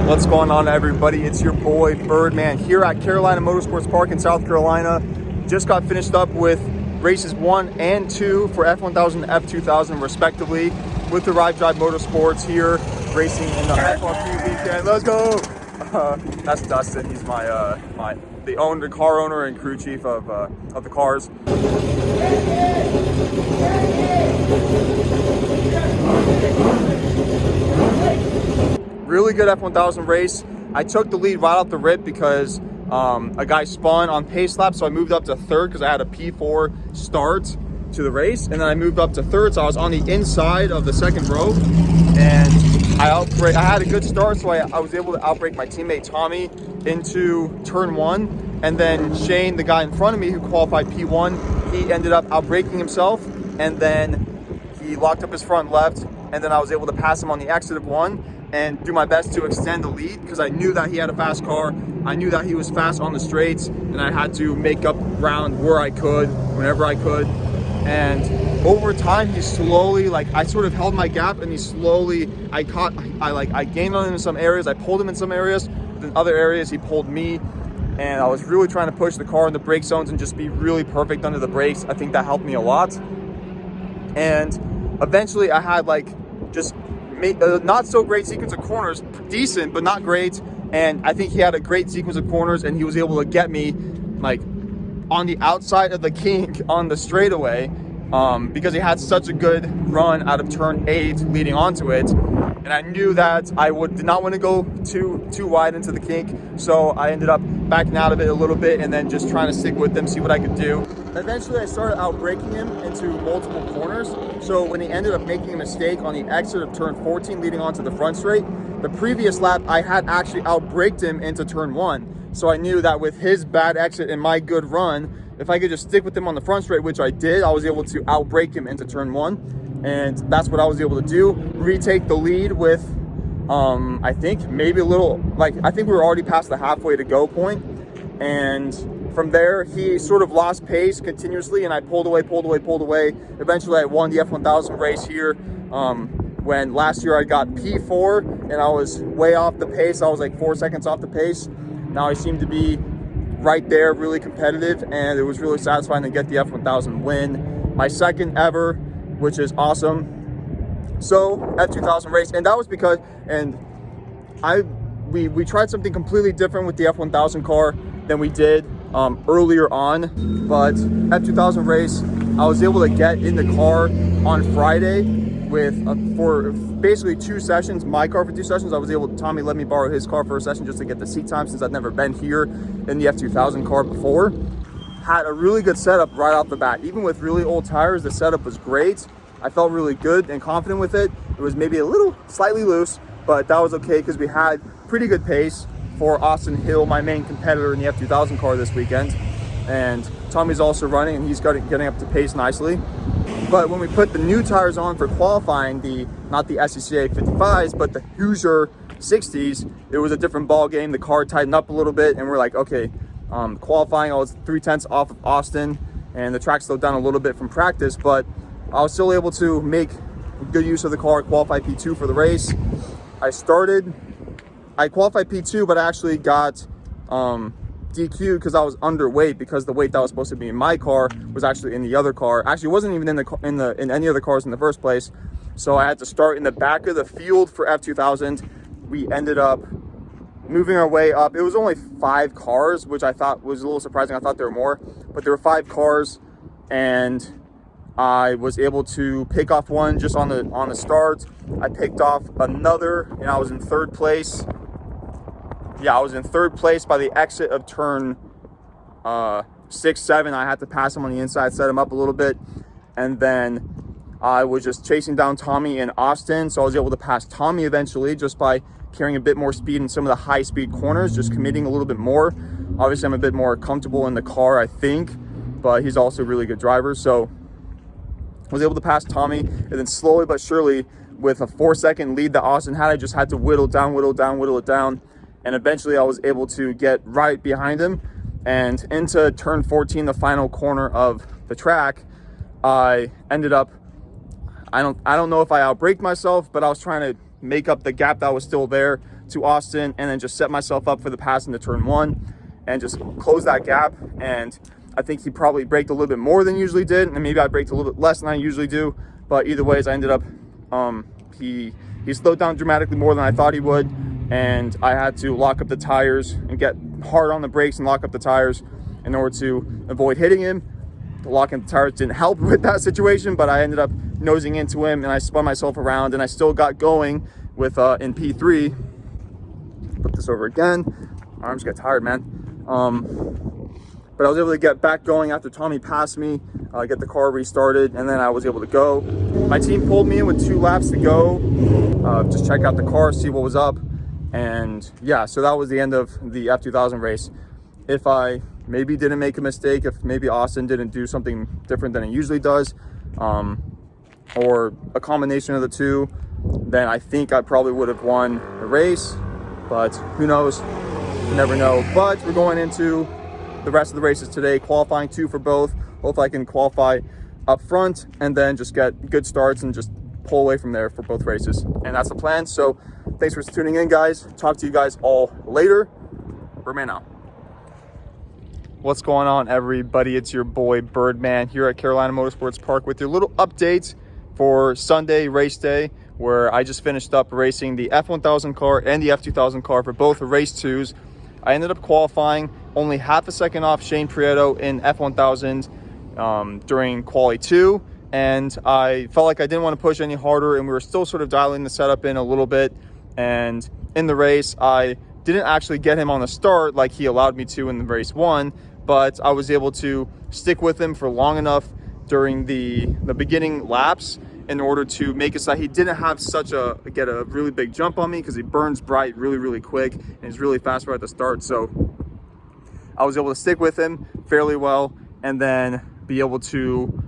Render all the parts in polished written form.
What's going on, everybody? It's your boy Birdman here at Carolina Motorsports Park in South Carolina. Just got finished up with races 1 and 2 for F1000 and F2000 respectively with the Arrive Drive Motorsports here racing in the FRP weekend. Let's go! That's Dustin. He's the car owner and crew chief of the cars. Really good F1000 race. I took the lead right off the rip because a guy spun on pace lap, so I moved up to third because I had a P4 start to the race, and then I moved up to third, so I was on the inside of the second row, and I had a good start, so I was able to outbrake my teammate Tommy into turn 1, and then Shane, the guy in front of me who qualified P1, he ended up outbraking himself, and then he locked up his front left, and then I was able to pass him on the exit of 1 and do my best to extend the lead because I knew that he had a fast car. I knew that he was fast on the straights, and I had to make up ground where I could, whenever I could. And over time, he slowly, I sort of held my gap, and he slowly, I gained on him in some areas, I pulled him in some areas, but in other areas, he pulled me. And I was really trying to push the car in the brake zones and just be really perfect under the brakes. I think that helped me a lot. And eventually I had not so great sequence of corners, decent, but not great. And I think he had a great sequence of corners, and he was able to get me on the outside of the kink on the straightaway because he had such a good run out of turn 8 leading onto it. And I knew that I did not want to go too wide into the kink, so I ended up backing out of it a little bit and then just trying to stick with him, see what I could do. Eventually, I started outbraking him into multiple corners. So when he ended up making a mistake on the exit of turn 14 leading onto the front straight, the previous lap, I had actually outbraked him into turn 1. So I knew that with his bad exit and my good run, if I could just stick with him on the front straight, which I did, I was able to outbrake him into turn 1. And that's what I was able to do. Retake the lead with, I think maybe a little, I think we were already past the halfway to go point. And from there, he sort of lost pace continuously, and I pulled away. Eventually, I won the F1000 race here. When last year I got P4, and I was way off the pace. I was 4 seconds off the pace. Now I seem to be right there, really competitive, and it was really satisfying to get the F1000 win. My second ever, which is awesome. So F2000 race, and that was because, we tried something completely different with the F1000 car than we did earlier on. But F2000 race, I was able to get in the car on Friday for basically 2 sessions, my car for 2 sessions. Tommy let me borrow his car for a session just to get the seat time since I'd never been here in the F2000 car before. Had a really good setup right off the bat. Even with really old tires, the setup was great. I felt really good and confident with it. It was maybe slightly loose, but that was okay because we had pretty good pace for Austin Hill, my main competitor in the F2000 car this weekend. And Tommy's also running, and he's getting up to pace nicely. But when we put the new tires on for qualifying, not the SCCA 55s, but the Hoosier 60s, it was a different ball game. The car tightened up a little bit, and we're like, okay, qualifying, I was 0.3 off of Austin, and the track slowed down a little bit from practice, but I was still able to make good use of the car, qualify P2 for the race. I qualified P2, but I actually got DQ because I was underweight, because the weight that was supposed to be in my car was actually in the other car. Actually, it wasn't even in any other cars in the first place. So I had to start in the back of the field for F2000. We ended up moving our way up. It was only 5 cars, which I thought was a little surprising. I thought there were more, but there were 5 cars, and I was able to pick off one just on the start. I picked off another, and I was in 3rd place. Yeah, I was in 3rd place by the exit of turn 6, 7. I had to pass him on the inside, set him up a little bit, and then I was just chasing down Tommy in Austin, so I was able to pass Tommy eventually just by carrying a bit more speed in some of the high-speed corners, just committing a little bit more. Obviously, I'm a bit more comfortable in the car, I think, but he's also a really good driver, so I was able to pass Tommy, and then slowly but surely, with a 4-second lead that Austin had, I just had to whittle it down, and eventually I was able to get right behind him, and into turn 14, the final corner of the track, I ended up, I don't know if I outbraked myself, but I was trying to make up the gap that was still there to Austin and then just set myself up for the pass into turn one and just close that gap. And I think he probably braked a little bit more than he usually did, and maybe I braked a little bit less than I usually do. But either ways, I ended up, he slowed down dramatically more than I thought he would, and I had to lock up the tires and get hard on the brakes and lock up the tires in order to avoid hitting him. The locking the tires didn't help with that situation, but I ended up nosing into him and I spun myself around, and I still got going with in P3. Put this over again. My arms get tired, man. But I was able to get back going after Tommy passed me, get the car restarted, and then I was able to go. My team pulled me in with 2 laps to go, just check out the car, see what was up. And yeah, so that was the end of the F2000 race. If I maybe didn't make a mistake, if maybe Austin didn't do something different than he usually does, or a combination of the two, then I think I probably would have won the race, but who knows, you never know. But we're going into the rest of the races today, qualifying 2 for both. Hopefully I can qualify up front and then just get good starts and just pull away from there for both races. And that's the plan. So thanks for tuning in, guys. Talk to you guys all later. Birdman out. What's going on, everybody? It's your boy Birdman here at Carolina Motorsports Park with your little update for Sunday race day, where I just finished up racing the F1000 car and the F2000 car for both race 2s. I ended up qualifying only half a second off Shane Prieto in F1000 during quali 2, and I felt like I didn't want to push any harder, and we were still sort of dialing the setup in a little bit. And in the race, I didn't actually get him on the start like he allowed me to in the race 1, but I was able to stick with him for long enough during the beginning laps in order to make it so that he didn't have get a really big jump on me, because he burns bright really quick and he's really fast right at the start. So I was able to stick with him fairly well, and then be able to,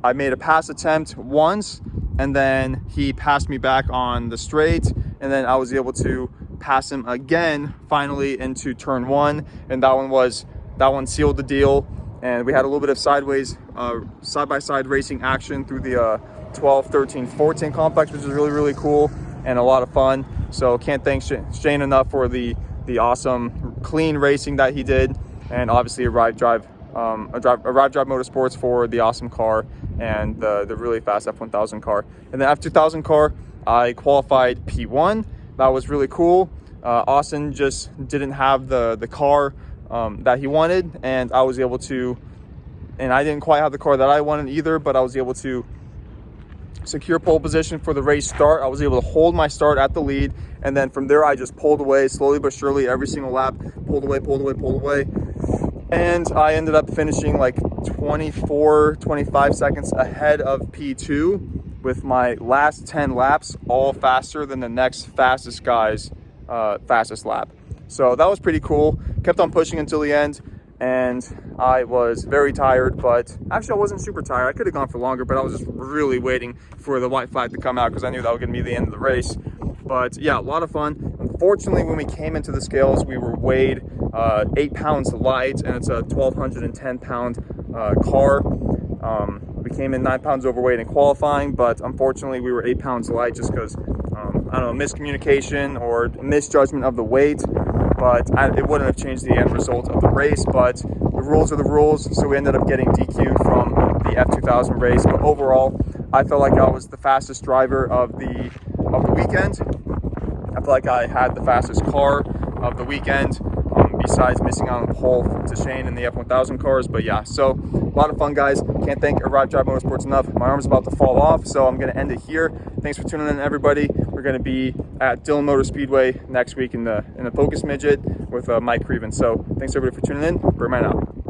I made a pass attempt once, and then he passed me back on the straight, and then I was able to pass him again finally into turn 1, and that one sealed the deal. And we had a little bit of sideways side-by-side racing action through the 12, 13, 14 complex, which is really cool and a lot of fun. So can't thank Shane enough for the awesome clean racing that he did, and obviously Arrive Drive Motorsports for the awesome car and the really fast F1000 car. And the F2000 car, I qualified P1. That was really cool. Austin just didn't have the car that he wanted, and I was able to, and I didn't quite have the car that I wanted either, but I was able to secure pole position for the race start. I was able to hold my start at the lead, and then from there I just pulled away slowly but surely every single lap, pulled away, and I ended up finishing like 25 seconds ahead of P2 with my last 10 laps all faster than the next fastest guy's fastest lap. So that was pretty cool. Kept on pushing until the end, and I was very tired, but actually I wasn't super tired. I could have gone for longer, but I was just really waiting for the white flag to come out because I knew that was going to be the end of the race. But yeah, a lot of fun. Unfortunately, when we came into the scales, we were weighed 8 pounds light, and it's a 1,210 pound car. We came in 9 pounds overweight in qualifying, but unfortunately we were 8 pounds light just because, I don't know, miscommunication or misjudgment of the weight. But it wouldn't have changed the end result of the race. But the rules are the rules, so we ended up getting DQ'd from the F2000 race. But overall, I felt like I was the fastest driver of the weekend. I feel like I had the fastest car of the weekend, besides missing out on the pole to Shane in the F1000 cars. But yeah, so a lot of fun, guys. Can't thank Arrive Drive Motorsports enough. My arm's about to fall off, so I'm going to end it here. Thanks for tuning in, everybody. We're going to be at Dillon Motor Speedway next week in the Focus Midget with Mike Creven. So thanks everybody for tuning in. Birdman out.